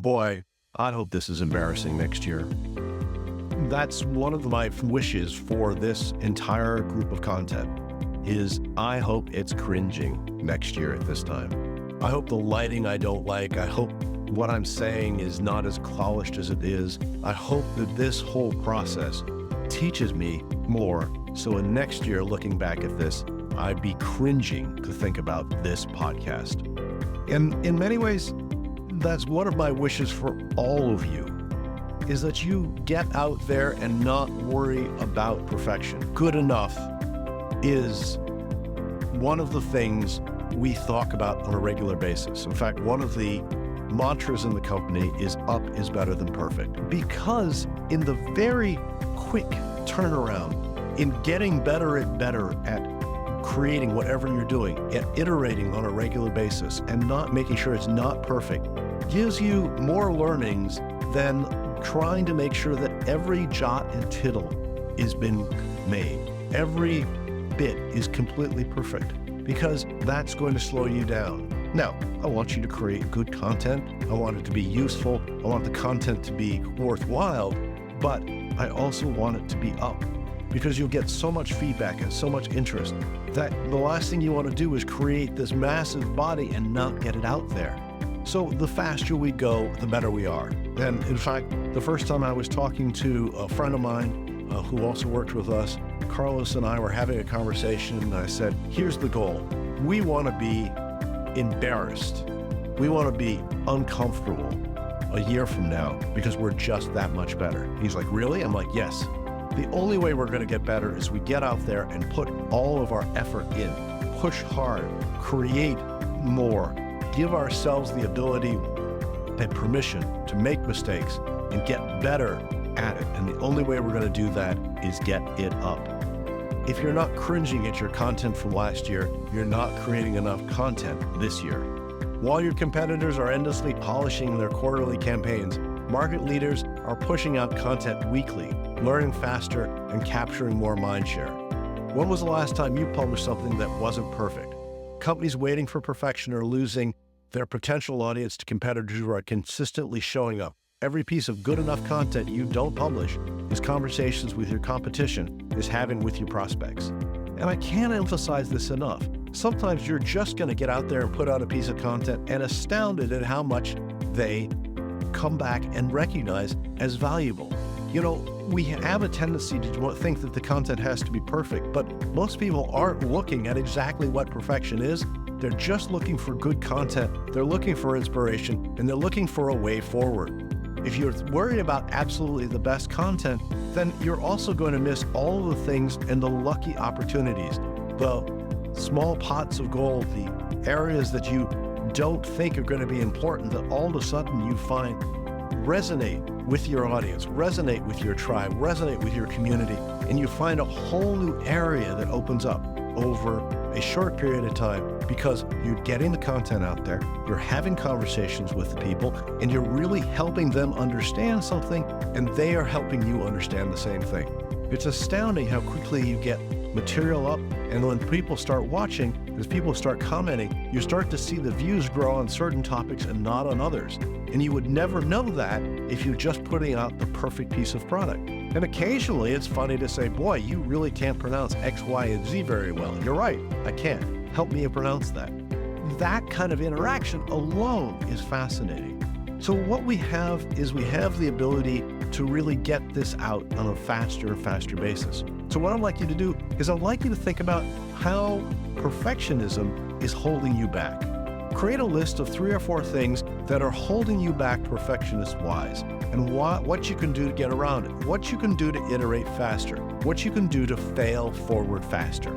Boy, I hope this is embarrassing next year. That's one of my wishes for this entire group of content is I hope it's cringing next year at this time. I hope the lighting I don't like, I hope what I'm saying is not as polished as it is. I hope that this whole process teaches me more. So in next year, looking back at this, I'd be cringing to think about this podcast. And in many ways, that's one of my wishes for all of you, is that you get out there and not worry about perfection. Good enough is one of the things we talk about on a regular basis. In fact, one of the mantras in the company is up is better than perfect. Because in the very quick turnaround, in getting better and better at creating whatever you're doing, at iterating on a regular basis and not making sure it's not perfect, gives you more learnings than trying to make sure that every jot and tittle has been made. Every bit is completely perfect, because that's going to slow you down. Now, I want you to create good content. I want it to be useful. I want the content to be worthwhile, but I also want it to be up, because you'll get so much feedback and so much interest that the last thing you want to do is create this massive body and not get it out there. So the faster we go, the better we are. And in fact, the first time I was talking to a friend of mine who also worked with us, Carlos and I were having a conversation, and I said, here's the goal. We want to be embarrassed. We want to be uncomfortable a year from now because we're just that much better. He's like, really? I'm like, yes. The only way we're going to get better is we get out there and put all of our effort in, push hard, create more, give ourselves the ability and permission to make mistakes and get better at it. And the only way we're going to do that is get it up. If you're not cringing at your content from last year, you're not creating enough content this year. While your competitors are endlessly polishing their quarterly campaigns, market leaders are pushing out content weekly, learning faster and capturing more mind share. When was the last time you published something that wasn't perfect? Companies waiting for perfection are losing their potential audience to competitors who are consistently showing up. Every piece of good enough content you don't publish is conversations with your competition is having with your prospects. And I can't emphasize this enough. Sometimes you're just going to get out there and put out a piece of content and astounded at how much they come back and recognize as valuable. You know, we have a tendency to think that the content has to be perfect, but most people aren't looking at exactly what perfection is. They're just looking for good content. They're looking for inspiration, and they're looking for a way forward. If you're worried about absolutely the best content, then you're also going to miss all of the things and the lucky opportunities, the small pots of gold, the areas that you don't think are going to be important that all of a sudden you find resonate with your audience, resonate with your tribe, resonate with your community, and you find a whole new area that opens up over a short period of time because you're getting the content out there, you're having conversations with the people, and you're really helping them understand something, and they are helping you understand the same thing. It's astounding how quickly you get material up, and when people start watching, as people start commenting, you start to see the views grow on certain topics and not on others. And you would never know that if you're just putting out the perfect piece of product. And occasionally it's funny to say, boy, you really can't pronounce X, Y, and Z very well. You're right, I can't. Help me pronounce that. That kind of interaction alone is fascinating. So what we have is we have the ability to really get this out on a faster and faster basis. So what I'd like you to do is I'd like you to think about how perfectionism is holding you back. Create a list of 3 or 4 things that are holding you back perfectionist-wise, and what you can do to get around it, what you can do to iterate faster, what you can do to fail forward faster.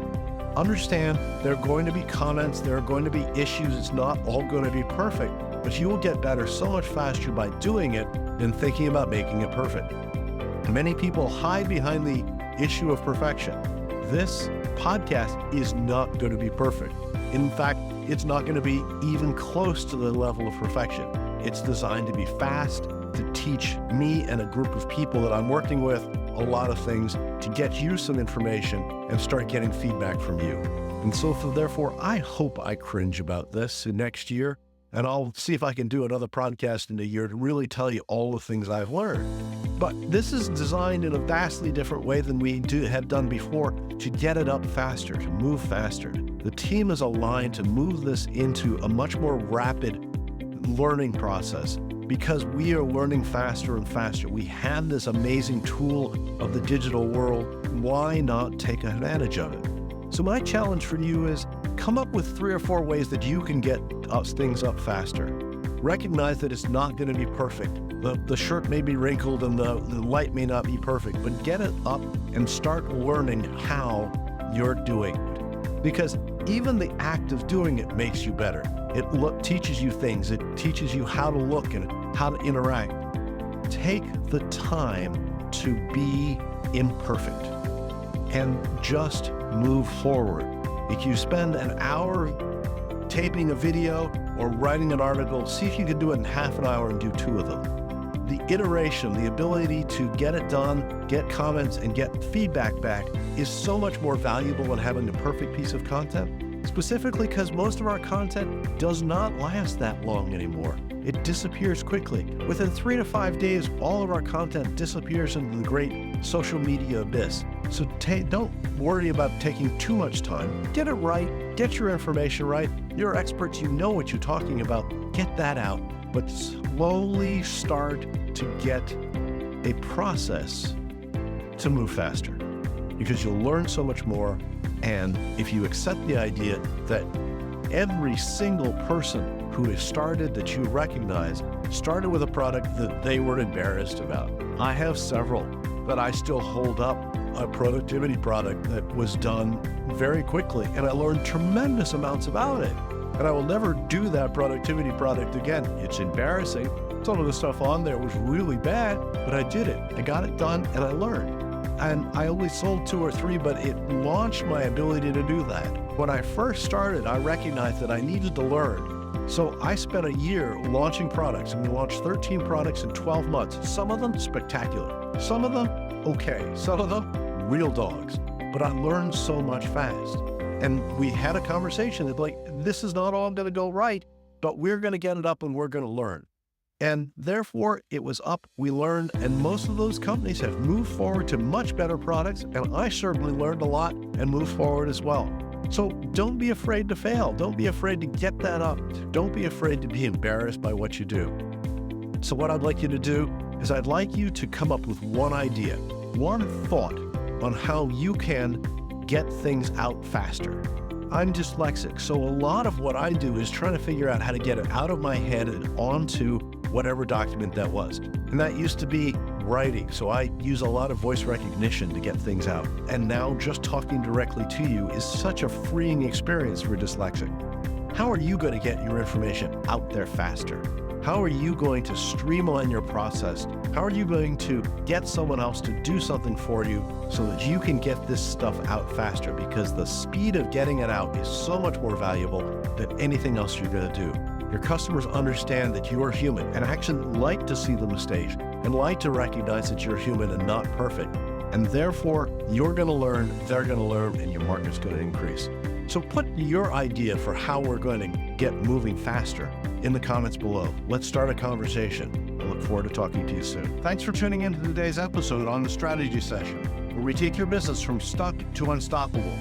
Understand there are going to be comments, there are going to be issues, it's not all going to be perfect, but you will get better so much faster by doing it than thinking about making it perfect. Many people hide behind the issue of perfection. This podcast is not going to be perfect. In fact, it's not going to be even close to the level of perfection. It's designed to be fast, to teach me and a group of people that I'm working with a lot of things, to get you some information and start getting feedback from you. And so therefore, I hope I cringe about this next year. And I'll see if I can do another podcast in a year to really tell you all the things I've learned. But this is designed in a vastly different way than we have done before to get it up faster, to move faster. The team is aligned to move this into a much more rapid learning process because we are learning faster and faster. We have this amazing tool of the digital world. Why not take advantage of it? So my challenge for you is come up with 3 or 4 ways that you can get things up faster. Recognize that it's not going to be perfect. The shirt may be wrinkled and the light may not be perfect, but get it up and start learning how you're doing it. Because even the act of doing it makes you better. It teaches you things. It teaches you how to look and how to interact. Take the time to be imperfect and just move forward. If you spend an hour taping a video or writing an article, see if you can do it in half an hour and do 2 of them. The iteration, the ability to get it done, get comments, and get feedback back is so much more valuable than having a perfect piece of content, specifically because most of our content does not last that long anymore. It disappears quickly. Within 3 to 5 days, all of our content disappears into the great social media abyss. So don't worry about taking too much time. Get it right, get your information right. You're experts, you know what you're talking about. Get that out, but slowly start to get a process to move faster because you'll learn so much more. And if you accept the idea that every single person who has started that you recognize started with a product that they were embarrassed about. I have several that I still hold up, a productivity product that was done very quickly, and I learned tremendous amounts about it. And I will never do that productivity product again. It's embarrassing. Some of the stuff on there was really bad, but I did it. I got it done and I learned. And I only sold 2 or 3, but it launched my ability to do that. When I first started, I recognized that I needed to learn. So I spent a year launching products, and we launched 13 products in 12 months. Some of them spectacular, some of them okay, some of them real dogs. But I learned so much fast. And we had a conversation that like, this is not all going to go right, but we're going to get it up and we're going to learn. And therefore it was up, we learned, and most of those companies have moved forward to much better products. And I certainly learned a lot and moved forward as well. So don't be afraid to fail. Don't be afraid to get that up. Don't be afraid to be embarrassed by what you do. So what I'd like you to do is I'd like you to come up with one idea, one thought on how you can get things out faster. I'm dyslexic, so a lot of what I do is trying to figure out how to get it out of my head and onto whatever document that was. And that used to be writing, so I use a lot of voice recognition to get things out. And now just talking directly to you is such a freeing experience for dyslexic. How are you going to get your information out there faster? How are you going to streamline your process? How are you going to get someone else to do something for you so that you can get this stuff out faster? Because the speed of getting it out is so much more valuable than anything else you're going to do. Your customers understand that you are human and actually like to see the mistakes and like to recognize that you're human and not perfect. And therefore, you're going to learn, they're going to learn, and your market's going to increase. So put your idea for how we're going to get moving faster in the comments below. Let's start a conversation. I look forward to talking to you soon. Thanks for tuning in to today's episode on the Strategy Session, where we take your business from stuck to unstoppable.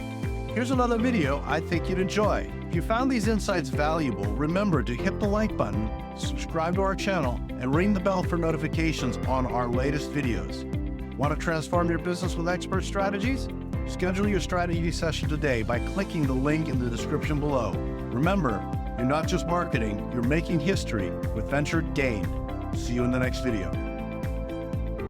Here's another video I think you'd enjoy. If you found these insights valuable, remember to hit the like button, subscribe to our channel, and ring the bell for notifications on our latest videos. Want to transform your business with expert strategies? Schedule your strategy session today by clicking the link in the description below. Remember, you're not just marketing, you're making history with Venture Gain. See you in the next video.